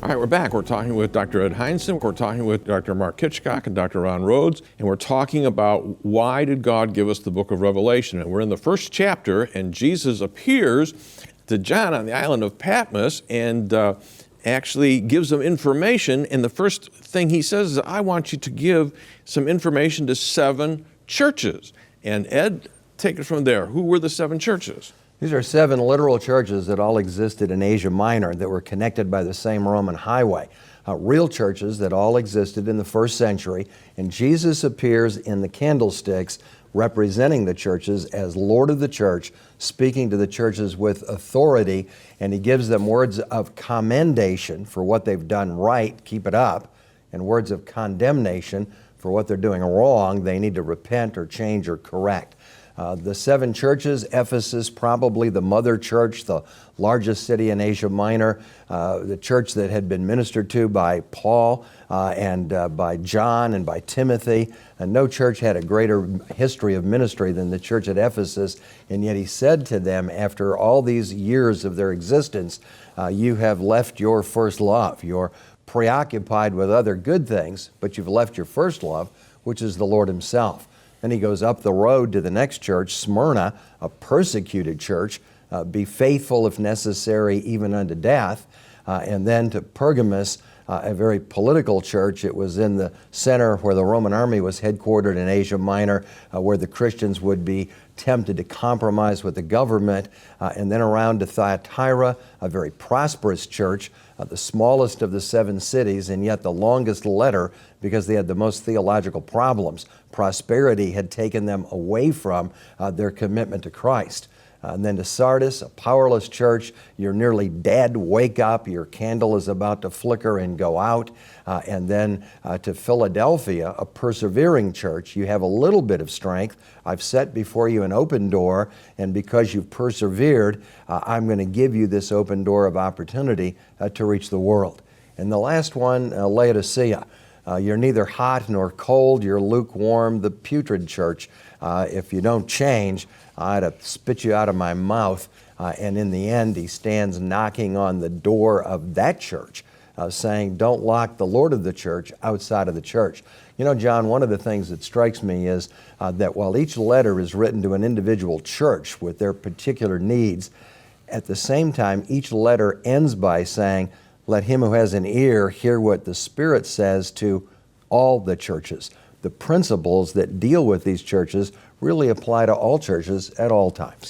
All right, we're back. We're talking with Dr. Ed Heinzen. We're talking with Dr. Mark Hitchcock and Dr. Ron Rhodes, and we're talking about why did God give us the book of Revelation. And we're in the first chapter, and Jesus appears to John on the island of Patmos and actually gives them information. And the first thing he says is, I want you to give some information to 7 churches. And Ed, take it from there. Who were the 7 churches? These are 7 literal churches that all existed in Asia Minor that were connected by the same Roman highway. Real churches that all existed in the first century, and Jesus appears in the candlesticks representing the churches as Lord of the church, speaking to the churches with authority, and he gives them words of commendation for what they've done right, keep it up, and words of condemnation for what they're doing wrong, they need to repent or change or correct. The 7 churches, Ephesus, probably the mother church, the largest city in Asia Minor, the church that had been ministered to by Paul and by John and by Timothy. And no church had a greater history of ministry than the church at Ephesus. And yet he said to them, after all these years of their existence, you have left your first love. You're preoccupied with other good things, but you've left your first love, which is the Lord himself. Then he goes up the road to the next church, Smyrna, a persecuted church. Be faithful if necessary, even unto death. And then to Pergamos, a very political church. It was in the center where the Roman army was headquartered in Asia Minor, where the Christians would be tempted to compromise with the government. And then around to Thyatira, a very prosperous church, the smallest of the 7 cities, and yet the longest letter because they had the most theological problems. Prosperity had taken them away from their commitment to Christ. And then to Sardis, a powerless church. You're nearly dead. Wake up. Your candle is about to flicker and go out. And then to Philadelphia, a persevering church. You have a little bit of strength. I've set before you an open door, and because you've persevered, I'm going to give you this open door of opportunity to reach the world. And the last one, Laodicea. You're neither hot nor cold. You're lukewarm, the putrid church. If you don't change, I'd spit you out of my mouth. And in the end, he stands knocking on the door of that church, saying, don't lock the Lord of the church outside of the church. You know, John, one of the things that strikes me is that while each letter is written to an individual church with their particular needs, at the same time, each letter ends by saying, let him who has an ear hear what the Spirit says to all the churches. The principles that deal with these churches really apply to all churches at all times.